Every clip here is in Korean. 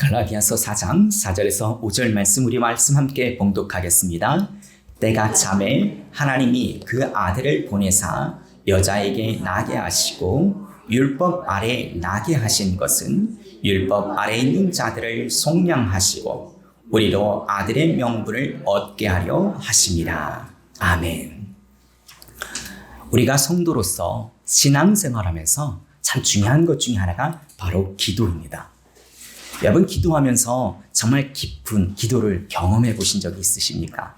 갈라디아서 4장 4절에서 5절 말씀 우리 말씀 함께 봉독하겠습니다. 때가 차매 하나님이 그 아들을 보내사 여자에게 나게 하시고 율법 아래 나게 하신 것은 율법 아래 있는 자들을 속량하시고 우리로 아들의 명분을 얻게 하려 하심이라. 아멘. 우리가 성도로서 신앙생활하면서 참 중요한 것 중에 하나가 바로 기도입니다. 여러분, 기도하면서 정말 깊은 기도를 경험해 보신 적이 있으십니까?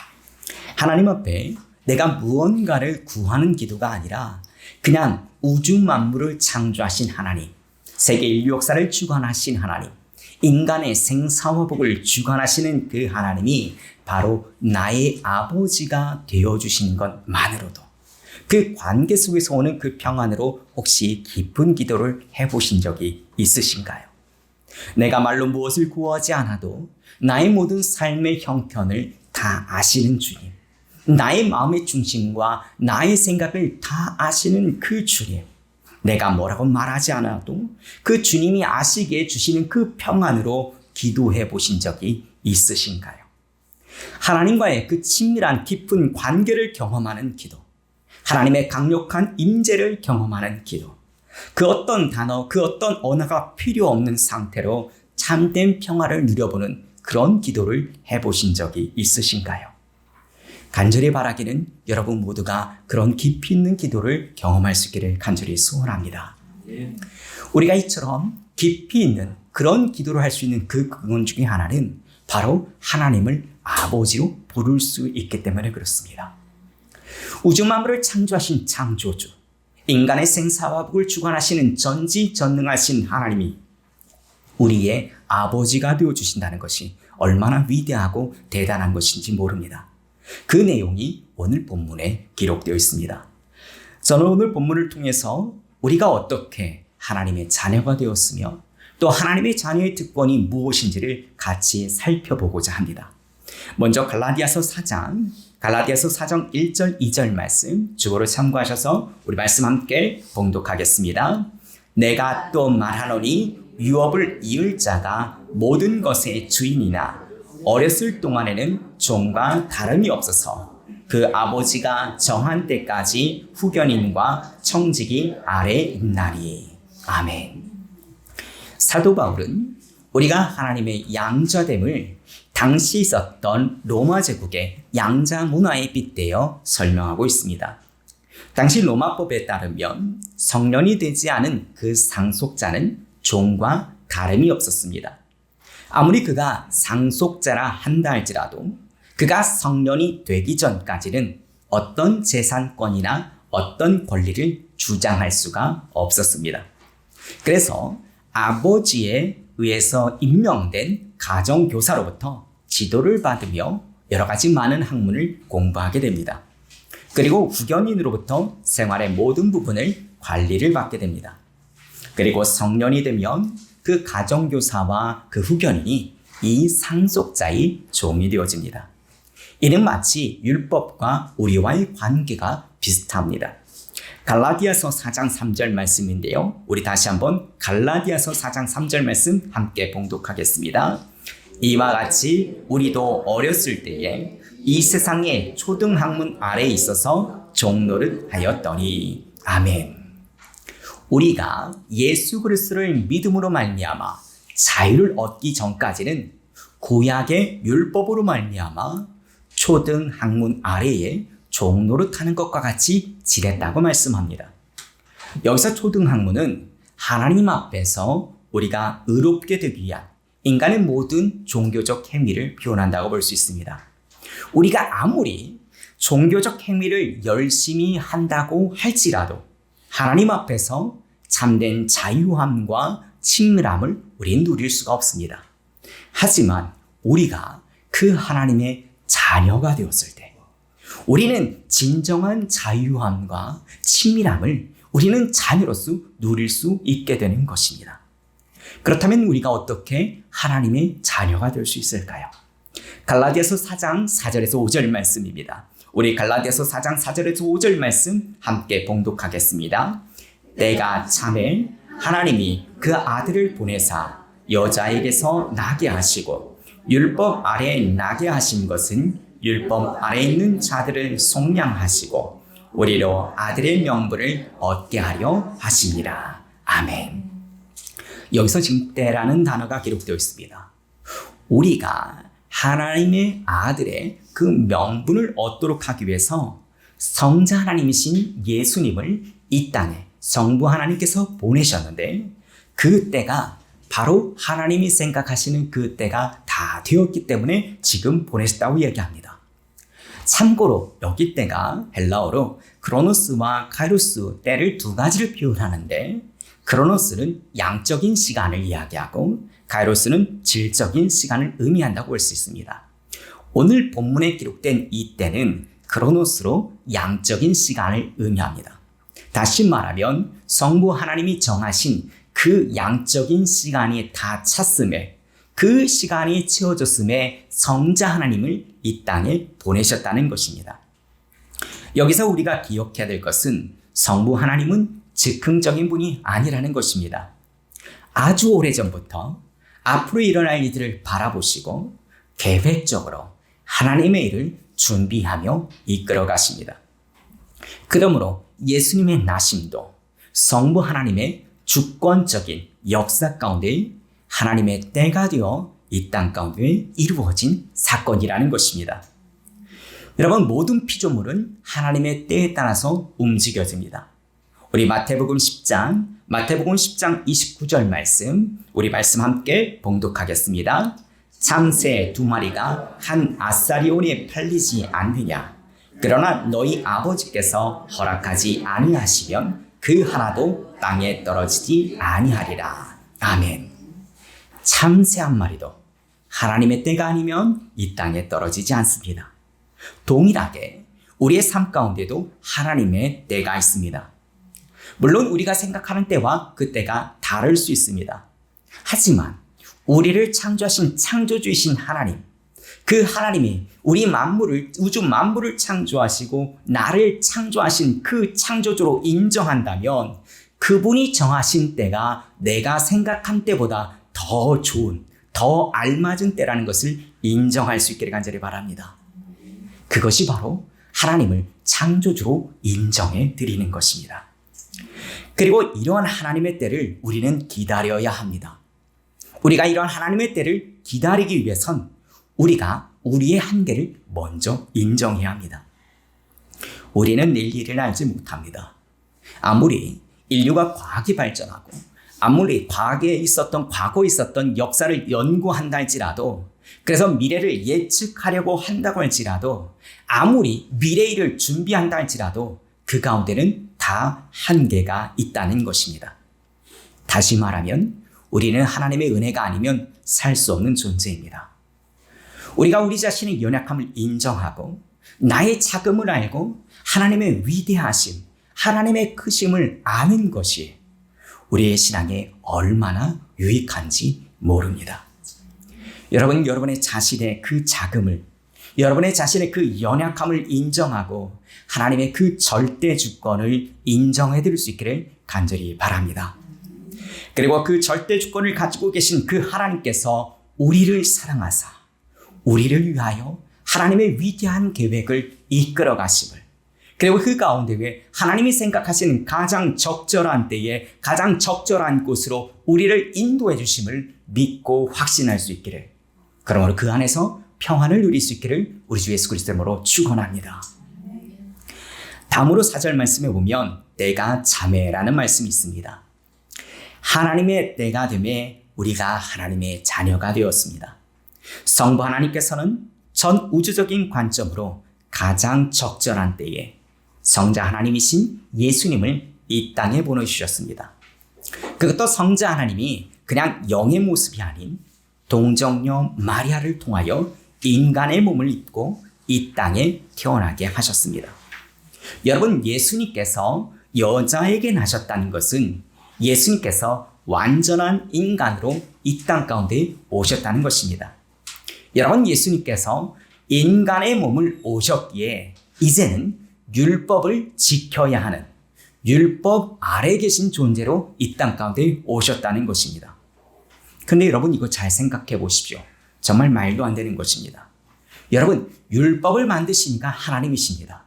하나님 앞에 내가 무언가를 구하는 기도가 아니라 그냥 우주 만물을 창조하신 하나님, 세계 인류 역사를 주관하신 하나님, 인간의 생사화복을 주관하시는 그 하나님이 바로 나의 아버지가 되어주신 것만으로도 그 관계 속에서 오는 그 평안으로 혹시 깊은 기도를 해보신 적이 있으신가요? 내가 말로 무엇을 구하지 않아도 나의 모든 삶의 형편을 다 아시는 주님, 나의 마음의 중심과 나의 생각을 다 아시는 그 주님, 내가 뭐라고 말하지 않아도 그 주님이 아시게 해주시는 그 평안으로 기도해 보신 적이 있으신가요? 하나님과의 그 친밀한 깊은 관계를 경험하는 기도, 하나님의 강력한 임재를 경험하는 기도, 그 어떤 단어, 그 어떤 언어가 필요 없는 상태로 참된 평화를 누려보는 그런 기도를 해보신 적이 있으신가요? 간절히 바라기는 여러분 모두가 그런 깊이 있는 기도를 경험할 수 있기를 간절히 소원합니다. 우리가 이처럼 깊이 있는 그런 기도를 할 수 있는 그 근원 중에 하나는 바로 하나님을 아버지로 부를 수 있기 때문에 그렇습니다. 우주 만물을 창조하신 창조주, 인간의 생사화복을 주관하시는 전지전능하신 하나님이 우리의 아버지가 되어주신다는 것이 얼마나 위대하고 대단한 것인지 모릅니다. 그 내용이 오늘 본문에 기록되어 있습니다. 저는 오늘 본문을 통해서 우리가 어떻게 하나님의 자녀가 되었으며 또 하나님의 자녀의 특권이 무엇인지를 같이 살펴보고자 합니다. 먼저 갈라디아서 4장 1절 2절 말씀 주보를 참고하셔서 우리 말씀 함께 봉독하겠습니다. 내가 또 말하노니 유업을 이을 자가 모든 것의 주인이나 어렸을 동안에는 종과 다름이 없어서 그 아버지가 정한 때까지 후견인과 청지기 아래 있나니. 아멘. 사도 바울은 우리가 하나님의 양자됨을 당시 있었던 로마 제국의 양자 문화에 빗대어 설명하고 있습니다. 당시 로마법에 따르면 성년이 되지 않은 그 상속자는 종과 다름이 없었습니다. 아무리 그가 상속자라 한다 할지라도 그가 성년이 되기 전까지는 어떤 재산권이나 어떤 권리를 주장할 수가 없었습니다. 그래서 아버지에 의해서 임명된 가정교사로부터 지도를 받으며 여러 가지 많은 학문을 공부하게 됩니다. 그리고 후견인으로부터 생활의 모든 부분을 관리를 받게 됩니다. 그리고 성년이 되면 그 가정교사와 그 후견인이 이 상속자의 종이 되어집니다. 이는 마치 율법과 우리와의 관계가 비슷합니다. 갈라디아서 4장 3절 말씀인데요. 우리 다시 한번 갈라디아서 4장 3절 말씀 함께 봉독하겠습니다. 이와 같이 우리도 어렸을 때에 이 세상의 초등학문 아래에 있어서 종노릇 하였더니. 아멘. 우리가 예수 그리스도를 믿음으로 말미암아 자유를 얻기 전까지는 구약의 율법으로 말미암아 초등학문 아래에 종노릇하는 것과 같이 지냈다고 말씀합니다. 여기서 초등학문은 하나님 앞에서 우리가 의롭게 되기 위한 인간의 모든 종교적 행위를 표현한다고 볼 수 있습니다. 우리가 아무리 종교적 행위를 열심히 한다고 할지라도 하나님 앞에서 참된 자유함과 친밀함을 우리는 누릴 수가 없습니다. 하지만 우리가 그 하나님의 자녀가 되었을 때 우리는 진정한 자유함과 친밀함을 우리는 자녀로서 누릴 수 있게 되는 것입니다. 그렇다면 우리가 어떻게 하나님의 자녀가 될 수 있을까요? 갈라디아서 4장 4절에서 5절 말씀입니다. 우리 갈라디아서 4장 4절에서 5절 말씀 함께 봉독하겠습니다. 때가 차매 하나님이 그 아들을 보내사 여자에게서 나게 하시고 율법 아래에 나게 하신 것은 율법 아래에 있는 자들을 속량하시고 우리로 아들의 명분을 얻게 하려 하십니다. 아멘. 여기서 지금 때라는 단어가 기록되어 있습니다. 우리가 하나님의 아들의 그 명분을 얻도록 하기 위해서 성자 하나님이신 예수님을 이 땅에 성부 하나님께서 보내셨는데 그 때가 바로 하나님이 생각하시는 그 때가 다 되었기 때문에 지금 보내셨다고 얘기합니다. 참고로 여기 때가 헬라어로 크로노스와 카이로스 때를 두 가지를 표현하는데 크로노스는 양적인 시간을 이야기하고 카이로스는 질적인 시간을 의미한다고 할 수 있습니다. 오늘 본문에 기록된 이 때는 크로노스로 양적인 시간을 의미합니다. 다시 말하면 성부 하나님이 정하신 그 양적인 시간이 다 찼음에 그 시간이 채워졌음에 성자 하나님을 이 땅에 보내셨다는 것입니다. 여기서 우리가 기억해야 될 것은 성부 하나님은 즉흥적인 분이 아니라는 것입니다. 아주 오래전부터 앞으로 일어날 일들을 바라보시고 계획적으로 하나님의 일을 준비하며 이끌어 가십니다. 그러므로 예수님의 나심도 성부 하나님의 주권적인 역사 가운데 하나님의 때가 되어 이 땅 가운데 이루어진 사건이라는 것입니다. 여러분, 모든 피조물은 하나님의 때에 따라서 움직여집니다. 우리 마태복음 10장 29절 말씀, 우리 말씀 함께 봉독하겠습니다. 참새 2마리가 한 아사리온에 팔리지 않느냐? 그러나 너희 아버지께서 허락하지 아니하시면 그 하나도 땅에 떨어지지 아니하리라. 아멘. 참새 한 마리도 하나님의 때가 아니면 이 땅에 떨어지지 않습니다. 동일하게 우리의 삶 가운데도 하나님의 때가 있습니다. 물론 우리가 생각하는 때와 그 때가 다를 수 있습니다. 하지만 우리를 창조하신 창조주이신 하나님, 그 하나님이 우리 만물을, 우주 만물을 창조하시고 나를 창조하신 그 창조주로 인정한다면 그분이 정하신 때가 내가 생각한 때보다 더 좋은, 더 알맞은 때라는 것을 인정할 수 있기를 간절히 바랍니다. 그것이 바로 하나님을 창조주로 인정해 드리는 것입니다. 그리고 이러한 하나님의 때를 우리는 기다려야 합니다. 우리가 이러한 하나님의 때를 기다리기 위해선 우리가 우리의 한계를 먼저 인정해야 합니다. 우리는 내일 일을 알지 못합니다. 아무리 인류가 과학이 발전하고 아무리 과거에 있었던 역사를 연구한다 할지라도, 그래서 미래를 예측하려고 한다고 할지라도, 아무리 미래의 일을 준비한다 할지라도 그 가운데는 다 한계가 있다는 것입니다. 다시 말하면 우리는 하나님의 은혜가 아니면 살 수 없는 존재입니다. 우리가 우리 자신의 연약함을 인정하고 나의 작음을 알고 하나님의 위대하심, 하나님의 크심을 아는 것이 우리의 신앙에 얼마나 유익한지 모릅니다. 여러분, 여러분의 자신의 그 작음을, 여러분의 자신의 그 연약함을 인정하고 하나님의 그 절대 주권을 인정해 드릴 수 있기를 간절히 바랍니다. 그리고 그 절대 주권을 가지고 계신 그 하나님께서 우리를 사랑하사 우리를 위하여 하나님의 위대한 계획을 이끌어 가심을, 그리고 그 가운데 왜 하나님이 생각하시는 가장 적절한 때에 가장 적절한 곳으로 우리를 인도해 주심을 믿고 확신할 수 있기를, 그러므로 그 안에서 평안을 누릴 수 있기를 우리 주 예수 그리스도의 이름으로 축원합니다. 다음으로 4절 말씀에 보면 때가 자매라는 말씀이 있습니다. 하나님의 때가 되매 우리가 하나님의 자녀가 되었습니다. 성부 하나님께서는 전 우주적인 관점으로 가장 적절한 때에 성자 하나님이신 예수님을 이 땅에 보내주셨습니다. 그것도 성자 하나님이 그냥 영의 모습이 아닌 동정녀 마리아를 통하여 인간의 몸을 입고 이 땅에 태어나게 하셨습니다. 여러분, 예수님께서 여자에게 나셨다는 것은 예수님께서 완전한 인간으로 이 땅 가운데 오셨다는 것입니다. 여러분, 예수님께서 인간의 몸을 오셨기에 이제는 율법을 지켜야 하는 율법 아래 계신 존재로 이 땅 가운데 오셨다는 것입니다. 근데 여러분 이거 잘 생각해 보십시오. 정말 말도 안 되는 것입니다. 여러분 율법을 만드시니까 하나님이십니다.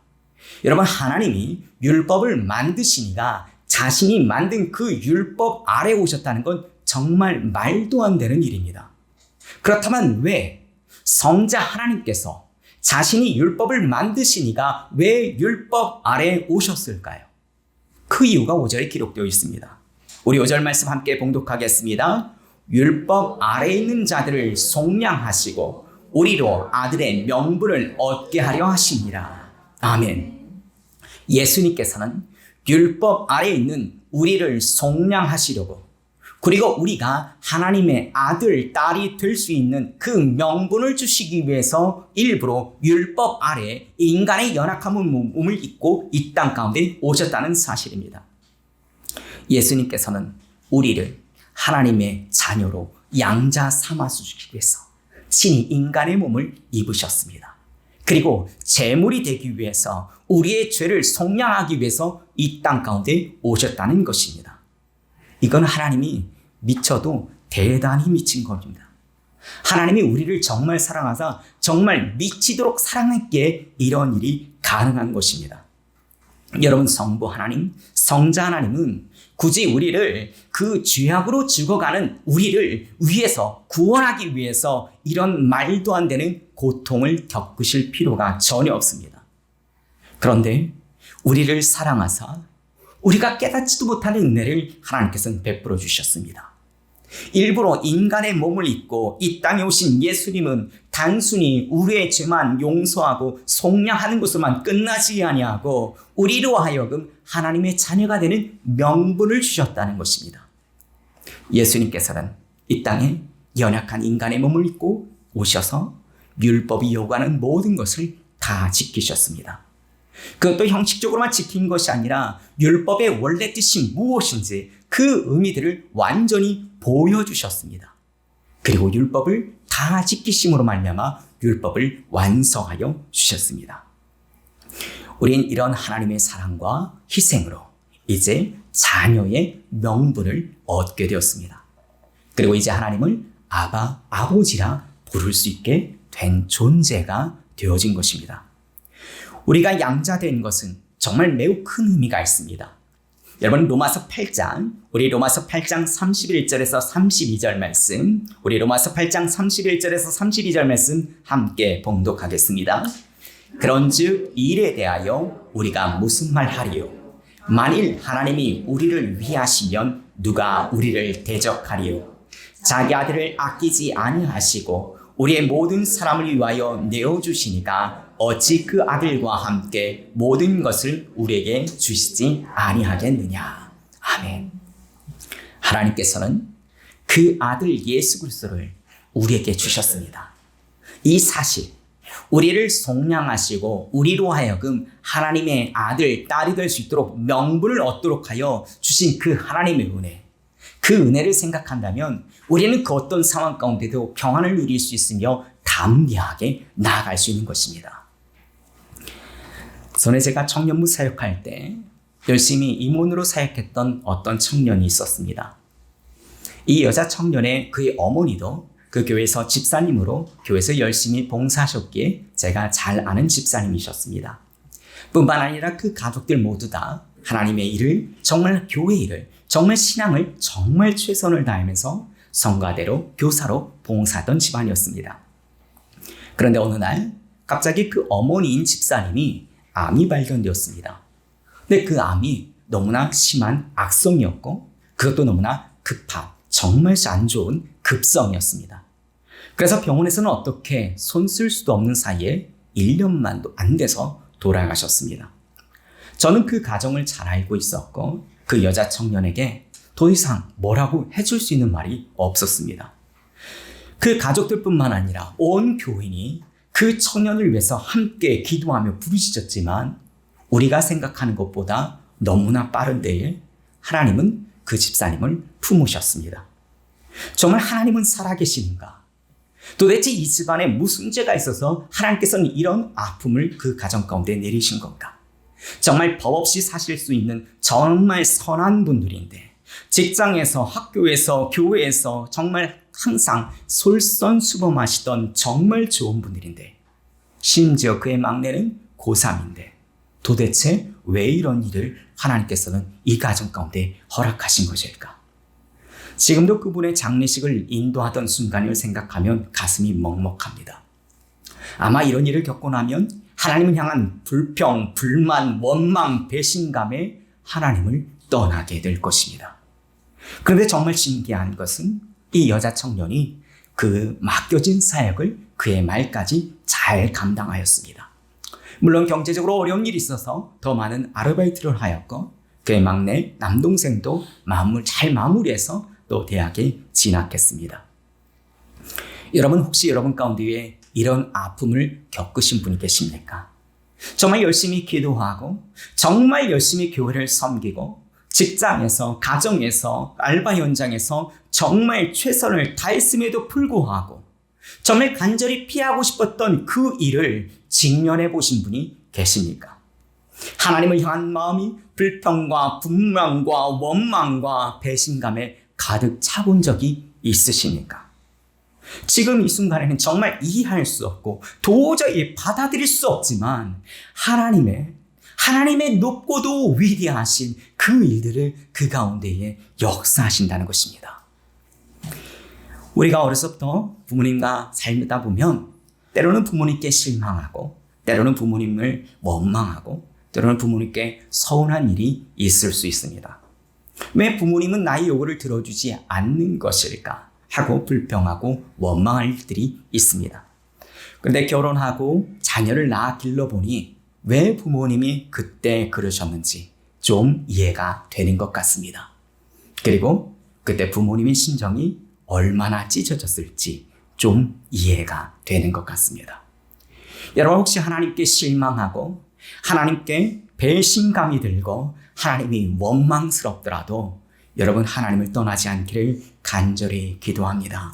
여러분 하나님이 율법을 만드시니까 자신이 만든 그 율법 아래 오셨다는 건 정말 말도 안 되는 일입니다. 그렇다면 왜 성자 하나님께서 자신이 율법을 만드시니까 왜 율법 아래 오셨을까요? 그 이유가 5절에 기록되어 있습니다. 우리 5절 말씀 함께 봉독하겠습니다. 율법 아래 있는 자들을 속량하시고 우리로 아들의 명분을 얻게 하려 하십니다. 아멘. 예수님께서는 율법 아래 있는 우리를 속량하시려고, 그리고 우리가 하나님의 아들, 딸이 될 수 있는 그 명분을 주시기 위해서 일부러 율법 아래 인간의 연약한 몸을 입고 이 땅 가운데 오셨다는 사실입니다. 예수님께서는 우리를 하나님의 자녀로 양자 삼아 주시기 위해서 친히 인간의 몸을 입으셨습니다. 그리고 제물이 되기 위해서 우리의 죄를 속량하기 위해서 이 땅 가운데 오셨다는 것입니다. 이건 하나님이 미쳐도 대단히 미친 겁니다. 하나님이 우리를 정말 사랑하사 정말 미치도록 사랑했기에 이런 일이 가능한 것입니다. 여러분 성부 하나님, 성자 하나님은 굳이 우리를 그 죄악으로 죽어가는 우리를 위해서 구원하기 위해서 이런 말도 안 되는 고통을 겪으실 필요가 전혀 없습니다. 그런데 우리를 사랑하사 우리가 깨닫지도 못하는 은혜를 하나님께서는 베풀어 주셨습니다. 일부러 인간의 몸을 입고 이 땅에 오신 예수님은 단순히 우리의 죄만 용서하고 속량하는 것으로만 끝나지 아니하고 우리로 하여금 하나님의 자녀가 되는 명분을 주셨다는 것입니다. 예수님께서는 이 땅에 연약한 인간의 몸을 입고 오셔서 율법이 요구하는 모든 것을 다 지키셨습니다. 그것도 형식적으로만 지킨 것이 아니라 율법의 원래 뜻이 무엇인지 그 의미들을 완전히 보여주셨습니다. 그리고 율법을 다 지키심으로 말미암아 율법을 완성하여 주셨습니다. 우린 이런 하나님의 사랑과 희생으로 이제 자녀의 명분을 얻게 되었습니다. 그리고 이제 하나님을 아바, 아버지라 부를 수 있게 된 존재가 되어진 것입니다. 우리가 양자된 것은 정말 매우 큰 의미가 있습니다. 여러분 로마서 8장, 우리 로마서 8장 31절에서 32절 말씀, 우리 로마서 8장 31절에서 32절 말씀 함께 봉독하겠습니다. 그런즉 일에 대하여 우리가 무슨 말 하리요? 만일 하나님이 우리를 위하시면 누가 우리를 대적하리요? 자기 아들을 아끼지 아니하시고 우리의 모든 사람을 위하여 내어주시니까 어찌 그 아들과 함께 모든 것을 우리에게 주시지 아니하겠느냐. 아멘. 하나님께서는 그 아들 예수 그리스도를 우리에게 주셨습니다. 이 사실, 우리를 속량하시고 우리로 하여금 하나님의 아들, 딸이 될 수 있도록 명분을 얻도록 하여 주신 그 하나님의 은혜, 그 은혜를 생각한다면 우리는 그 어떤 상황 가운데도 평안을 누릴 수 있으며 담대하게 나아갈 수 있는 것입니다. 전에 제가 청년부 사역할 때 열심히 임원으로 사역했던 어떤 청년이 있었습니다. 이 여자 청년의 그의 어머니도 그 교회에서 집사님으로 교회에서 열심히 봉사하셨기에 제가 잘 아는 집사님이셨습니다. 뿐만 아니라 그 가족들 모두 다 하나님의 일을, 정말 교회 일을, 정말 신앙을 정말 최선을 다하면서 성가대로 교사로 봉사하던 집안이었습니다. 그런데 어느 날 갑자기 그 어머니인 집사님이 암이 발견되었습니다. 근데 그 암이 너무나 심한 악성이었고 그것도 너무나 급한, 정말 안 좋은 급성이었습니다. 그래서 병원에서는 어떻게 손 쓸 수도 없는 사이에 1년만도 안 돼서 돌아가셨습니다. 저는 그 가정을 잘 알고 있었고 그 여자 청년에게 더 이상 뭐라고 해줄 수 있는 말이 없었습니다. 그 가족들뿐만 아니라 온 교인이 그 청년을 위해서 함께 기도하며 부르짖었지만 우리가 생각하는 것보다 너무나 빠른 때에 하나님은 그 집사님을 품으셨습니다. 정말 하나님은 살아계시는가? 도대체 이 집안에 무슨 죄가 있어서 하나님께서는 이런 아픔을 그 가정 가운데 내리신 건가? 정말 법 없이 사실 수 있는 정말 선한 분들인데 직장에서, 학교에서, 교회에서 정말 항상 솔선수범하시던 정말 좋은 분들인데, 심지어 그의 막내는 고3인데 도대체 왜 이런 일을 하나님께서는 이 가정 가운데 허락하신 것일까? 지금도 그분의 장례식을 인도하던 순간을 생각하면 가슴이 먹먹합니다. 아마 이런 일을 겪고 나면 하나님을 향한 불평, 불만, 원망, 배신감에 하나님을 떠나게 될 것입니다. 그런데 정말 신기한 것은 이 여자 청년이 그 맡겨진 사역을 그의 말까지 잘 감당하였습니다. 물론 경제적으로 어려운 일이 있어서 더 많은 아르바이트를 하였고, 그의 막내 남동생도 마음을 잘 마무리해서 또 대학에 진학했습니다. 여러분, 혹시 여러분 가운데 이런 아픔을 겪으신 분이 계십니까? 정말 열심히 기도하고 정말 열심히 교회를 섬기고 직장에서, 가정에서, 알바 현장에서 정말 최선을 다했음에도 불구하고 정말 간절히 피하고 싶었던 그 일을 직면해 보신 분이 계십니까? 하나님을 향한 마음이 불평과 분명과 원망과 배신감에 가득 차본 적이 있으십니까? 지금 이 순간에는 정말 이해할 수 없고 도저히 받아들일 수 없지만 하나님의 높고도 위대하신 그 일들을 그 가운데에 역사하신다는 것입니다. 우리가 어려서부터 부모님과 살다 보면 때로는 부모님께 실망하고, 때로는 부모님을 원망하고, 때로는 부모님께 서운한 일이 있을 수 있습니다. 왜 부모님은 나의 요구를 들어주지 않는 것일까 하고 불평하고 원망할 일들이 있습니다. 그런데 결혼하고 자녀를 낳아 길러보니 왜 부모님이 그때 그러셨는지 좀 이해가 되는 것 같습니다. 그리고 그때 부모님의 심정이 얼마나 찢어졌을지 좀 이해가 되는 것 같습니다. 여러분, 혹시 하나님께 실망하고 하나님께 배신감이 들고 하나님이 원망스럽더라도 여러분, 하나님을 떠나지 않기를 간절히 기도합니다.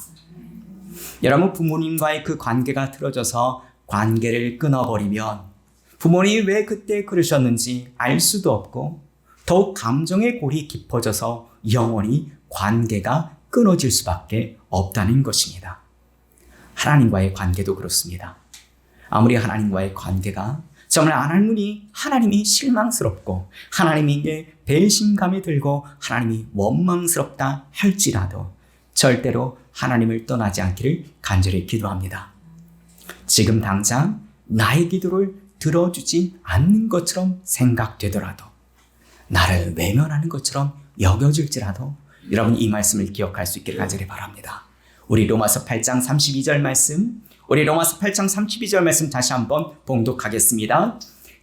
여러분, 부모님과의 그 관계가 틀어져서 관계를 끊어버리면 부모님이 왜 그때 그러셨는지 알 수도 없고 더욱 감정의 골이 깊어져서 영원히 관계가 끊어질 수밖에 없다는 것입니다. 하나님과의 관계도 그렇습니다. 아무리 하나님과의 관계가 정말 하나님이 실망스럽고 하나님에게 배신감이 들고 하나님이 원망스럽다 할지라도 절대로 하나님을 떠나지 않기를 간절히 기도합니다. 지금 당장 나의 기도를 들어주지 않는 것처럼 생각되더라도, 나를 외면하는 것처럼 여겨질지라도 여러분, 이 말씀을 기억할 수 있기를 간절히 바랍니다. 우리 로마서 8장 32절 말씀 다시 한번 봉독하겠습니다.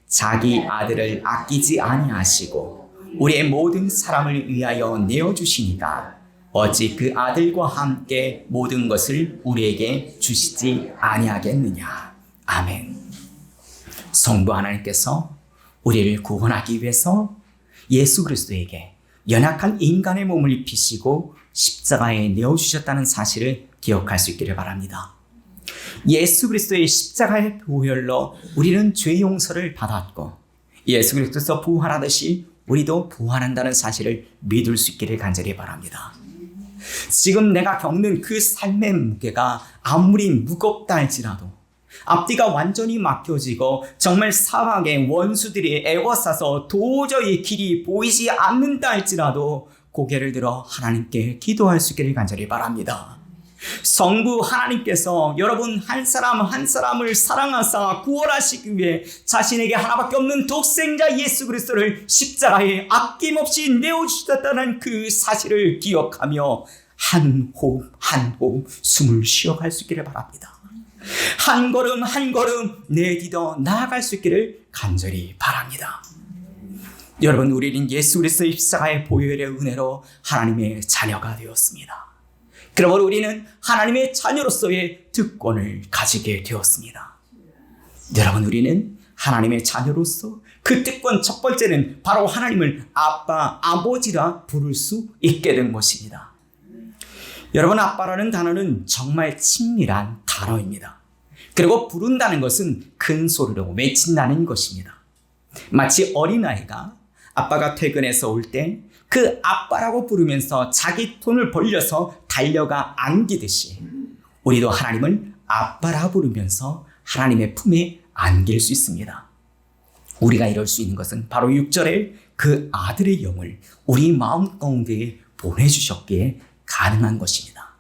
자기 아들을 아끼지 아니하시고 우리의 모든 사람을 위하여 내어주시니까 어찌 그 아들과 함께 모든 것을 우리에게 주시지 아니하겠느냐. 아멘. 성부 하나님께서 우리를 구원하기 위해서 예수 그리스도에게 연약한 인간의 몸을 입히시고 십자가에 내어주셨다는 사실을 기억할 수 있기를 바랍니다. 예수 그리스도의 십자가의 보혈로 우리는 죄 용서를 받았고, 예수 그리스도께서 부활하듯이 우리도 부활한다는 사실을 믿을 수 있기를 간절히 바랍니다. 지금 내가 겪는 그 삶의 무게가 아무리 무겁다 할지라도, 앞뒤가 완전히 막혀지고 정말 사막의 원수들이 애워싸서 도저히 길이 보이지 않는다 할지라도 고개를 들어 하나님께 기도할 수 있기를 간절히 바랍니다. 성부 하나님께서 여러분 한 사람 한 사람을 사랑하사 구원하시기 위해 자신에게 하나밖에 없는 독생자 예수 그리스도를 십자가에 아낌없이 내어주셨다는 그 사실을 기억하며 한 호흡 한 호흡 숨을 쉬어갈 수 있기를 바랍니다. 한 걸음 한 걸음 내딛어 나아갈 수 있기를 간절히 바랍니다. 여러분, 우리는 예수 그리스도의 십자가의 보혈의 은혜로 하나님의 자녀가 되었습니다. 그러므로 우리는 하나님의 자녀로서의 특권을 가지게 되었습니다. 여러분, 우리는 하나님의 자녀로서 그 특권 첫 번째는 바로 하나님을 아빠, 아버지라 부를 수 있게 된 것입니다. 여러분, 아빠라는 단어는 정말 친밀한 단어입니다. 그리고 부른다는 것은 큰 소리로 외친다는 것입니다. 마치 어린아이가 아빠가 퇴근해서 올 때 그 아빠라고 부르면서 자기 돈을 벌려서 달려가 안기듯이 우리도 하나님을 아빠라 부르면서 하나님의 품에 안길 수 있습니다. 우리가 이럴 수 있는 것은 바로 6절에 그 아들의 영을 우리 마음 가운데에 보내주셨기에 가능한 것입니다.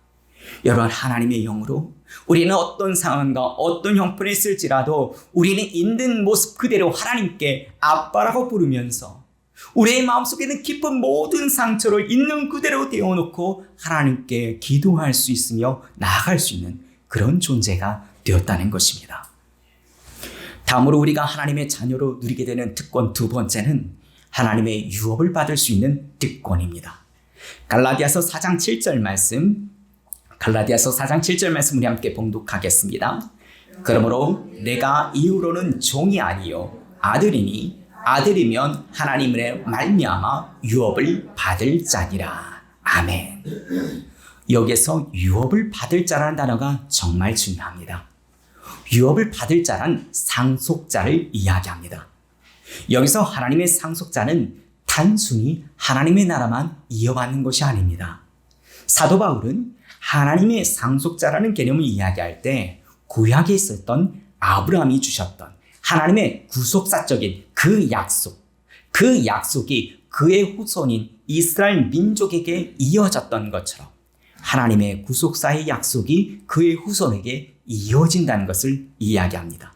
여러분, 하나님의 영으로 우리는 어떤 상황과 어떤 형편에 있을지라도 우리는 있는 모습 그대로 하나님께 아빠라고 부르면서 우리의 마음속에 있는 깊은 모든 상처를 있는 그대로 떼어놓고 하나님께 기도할 수 있으며 나아갈 수 있는 그런 존재가 되었다는 것입니다. 다음으로 우리가 하나님의 자녀로 누리게 되는 특권 두 번째는 하나님의 유업을 받을 수 있는 특권입니다. 갈라디아서 4장 7절 말씀 우리 함께 봉독하겠습니다. 그러므로 내가 이후로는 종이 아니요 아들이니 아들이면 하나님의 말미암아 유업을 받을 자니라. 아멘. 여기서 유업을 받을 자라는 단어가 정말 중요합니다. 유업을 받을 자란 상속자를 이야기합니다. 여기서 하나님의 상속자는 단순히 하나님의 나라만 이어받는 것이 아닙니다. 사도 바울은 하나님의 상속자라는 개념을 이야기할 때 구약에 있었던 아브라함이 주셨던 하나님의 구속사적인 그 약속이 그의 후손인 이스라엘 민족에게 이어졌던 것처럼 하나님의 구속사의 약속이 그의 후손에게 이어진다는 것을 이야기합니다.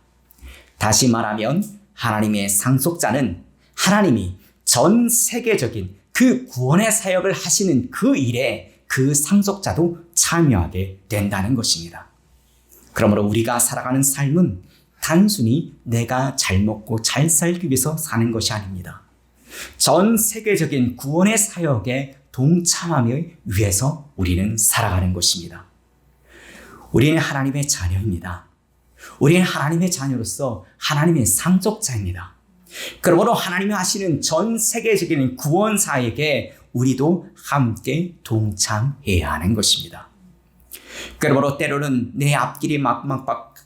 다시 말하면 하나님의 상속자는 하나님이 전 세계적인 그 구원의 사역을 하시는 그 일에 그 상속자도 참여하게 된다는 것입니다. 그러므로 우리가 살아가는 삶은 단순히 내가 잘 먹고 잘 살기 위해서 사는 것이 아닙니다. 전 세계적인 구원의 사역에 동참하기 위해서 우리는 살아가는 것입니다. 우리는 하나님의 자녀입니다. 우리는 하나님의 자녀로서 하나님의 상속자입니다. 그러므로 하나님이 하시는 전 세계적인 구원 사역에 우리도 함께 동참해야 하는 것입니다. 그러므로 때로는 내 앞길이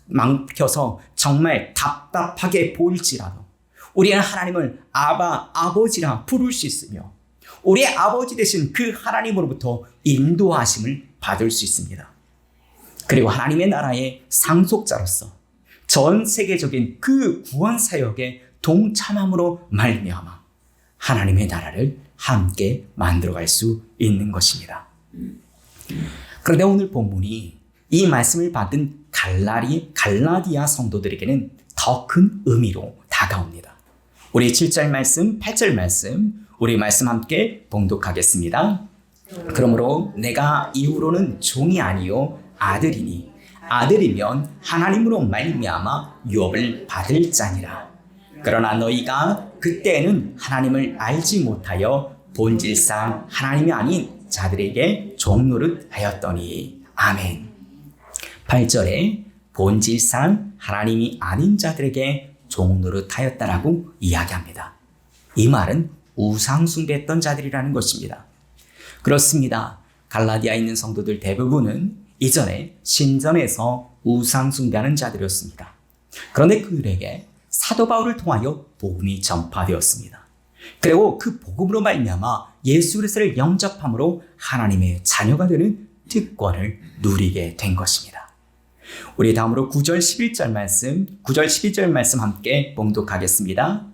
막혀서 정말 답답하게 보일지라도 우리는 하나님을 아바, 아버지라 부를 수 있으며 우리의 아버지 되신 그 하나님으로부터 인도하심을 받을 수 있습니다. 그리고 하나님의 나라의 상속자로서 전 세계적인 그 구원 사역에 동참함으로 말미암아 하나님의 나라를 함께 만들어갈 수 있는 것입니다. 그런데 오늘 본문이 이 말씀을 받은 갈라디아 성도들에게는 더 큰 의미로 다가옵니다. 우리 7절 말씀, 8절 말씀, 우리 말씀 함께 봉독하겠습니다. 그러므로 내가 이후로는 종이 아니요 아들이니 아들이면 하나님으로 말미암아 유업을 받을 자니라. 그러나 너희가 그때는 하나님을 알지 못하여 본질상 하나님이 아닌 자들에게 종노릇 하였더니. 아멘. 8절에 본질상 하나님이 아닌 자들에게 종노릇 하였다라고 이야기합니다. 이 말은 우상숭배했던 자들이라는 것입니다. 그렇습니다. 갈라디아에 있는 성도들 대부분은 이전에 신전에서 우상숭배하는 자들이었습니다. 그런데 그들에게 사도 바울을 통하여 복음이 전파되었습니다. 그리고 그 복음으로 말미암아 예수 그리스도를 영접함으로 하나님의 자녀가 되는 특권을 누리게 된 것입니다. 우리 다음으로 9절 11절 말씀 함께 봉독하겠습니다.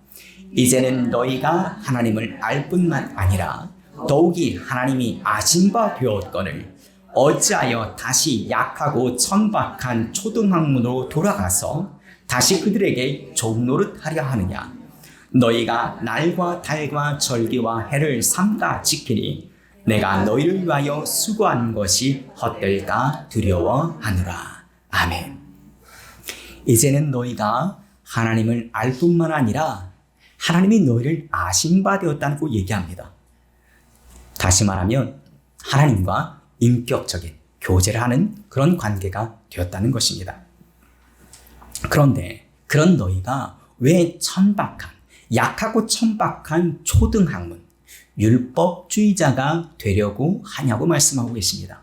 이제는 너희가 하나님을 알 뿐만 아니라 더욱이 하나님이 아신 바 되었거늘 어찌하여 다시 약하고 천박한 초등학문으로 돌아가서 다시 그들에게 종노릇하려 하느냐. 너희가 날과 달과 절기와 해를 삼가 지키니 내가 너희를 위하여 수고한 것이 헛될까 두려워하노라. 아멘. 이제는 너희가 하나님을 알 뿐만 아니라 하나님이 너희를 아신 바 되었다고 얘기합니다. 다시 말하면 하나님과 인격적인 교제를 하는 그런 관계가 되었다는 것입니다. 그런데 그런 너희가 왜 약하고 천박한 초등학문, 율법주의자가 되려고 하냐고 말씀하고 계십니다.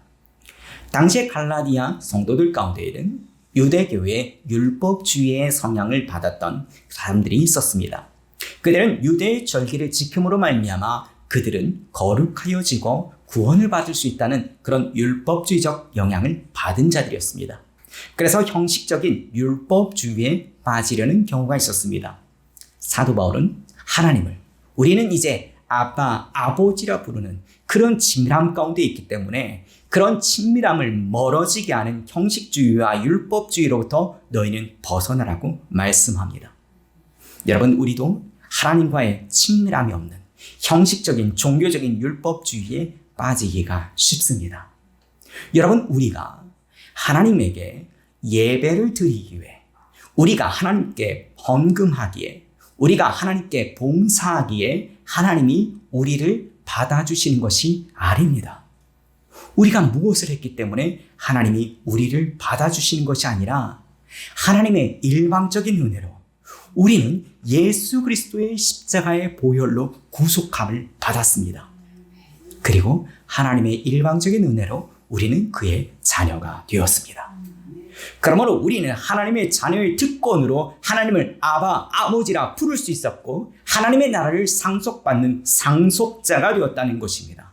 당시에 갈라디아 성도들 가운데에는 유대교의 율법주의의 성향을 받았던 사람들이 있었습니다. 그들은 유대의 절기를 지킴으로 말미암아 그들은 거룩하여지고 구원을 받을 수 있다는 그런 율법주의적 영향을 받은 자들이었습니다. 그래서 형식적인 율법주의에 빠지려는 경우가 있었습니다. 사도 바울은 하나님을 우리는 이제 아빠, 아버지라 부르는 그런 친밀함 가운데 있기 때문에 그런 친밀함을 멀어지게 하는 형식주의와 율법주의로부터 너희는 벗어나라고 말씀합니다. 여러분, 우리도 하나님과의 친밀함이 없는 형식적인 종교적인 율법주의에 빠지기가 쉽습니다. 여러분, 우리가 하나님에게 예배를 드리기 위해, 우리가 하나님께 헌금하기에, 우리가 하나님께 봉사하기에 하나님이 우리를 받아주시는 것이 아닙니다. 우리가 무엇을 했기 때문에 하나님이 우리를 받아주시는 것이 아니라 하나님의 일방적인 은혜로 우리는 예수 그리스도의 십자가의 보혈로 구속함을 받았습니다. 그리고 하나님의 일방적인 은혜로 우리는 그의 자녀가 되었습니다. 그러므로 우리는 하나님의 자녀의 특권으로 하나님을 아바, 아버지라 부를 수 있었고 하나님의 나라를 상속받는 상속자가 되었다는 것입니다.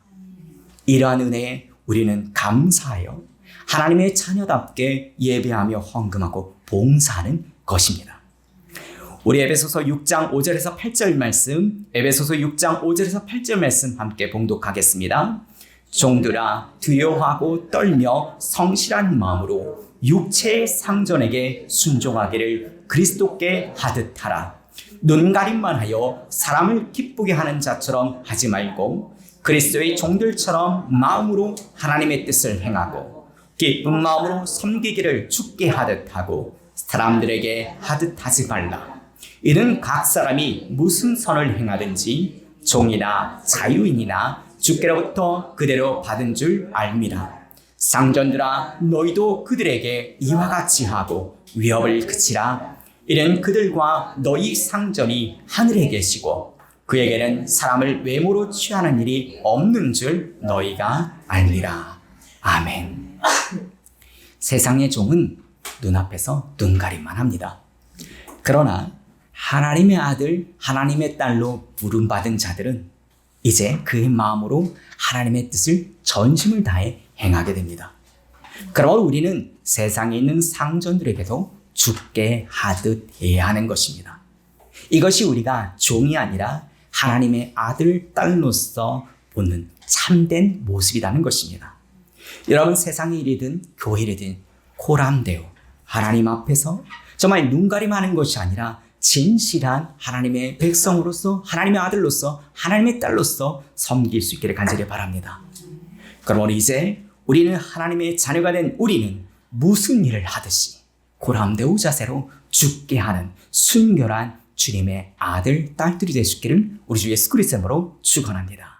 이러한 은혜에 우리는 감사하여 하나님의 자녀답게 예배하며 헌금하고 봉사하는 것입니다. 우리 에베소서 6장 5절에서 8절 말씀, 에베소서 6장 5절에서 8절 말씀 함께 봉독하겠습니다. 종들아, 두려워하고 떨며 성실한 마음으로 육체의 상전에게 순종하기를 그리스도께 하듯 하라. 눈가림만 하여 사람을 기쁘게 하는 자처럼 하지 말고 그리스도의 종들처럼 마음으로 하나님의 뜻을 행하고 기쁜 마음으로 섬기기를 주께 하듯 하고 사람들에게 하듯 하지 말라. 이는 각 사람이 무슨 선을 행하든지 종이나 자유인이나 주께로부터 그대로 받은 줄 알미라. 상전들아, 너희도 그들에게 이와 같이 하고 위협을 그치라. 이는 그들과 너희 상전이 하늘에 계시고 그에게는 사람을 외모로 취하는 일이 없는 줄 너희가 알리라. 아멘. 세상의 종은 눈앞에서 눈가림만 합니다. 그러나 하나님의 아들, 하나님의 딸로 부름받은 자들은 이제 그의 마음으로 하나님의 뜻을 전심을 다해 행하게 됩니다. 그러므로 우리는 세상에 있는 상전들에게도 죽게 하듯 해야 하는 것입니다. 이것이 우리가 종이 아니라 하나님의 아들, 딸로서 보는 참된 모습이라는 것입니다. 여러분, 세상의 일이든 교회 일이든 코람데오 하나님 앞에서 정말 눈가림하는 것이 아니라 진실한 하나님의 백성으로서, 하나님의 아들로서, 하나님의 딸로서 섬길 수 있기를 간절히 바랍니다. 그러므로 이제 우리는 하나님의 자녀가 된 우리는 무슨 일을 하듯이 고람대우 자세로 죽게 하는 순결한 주님의 아들, 딸들이 되시기를 우리 주 예수 그리스도로 축원합니다.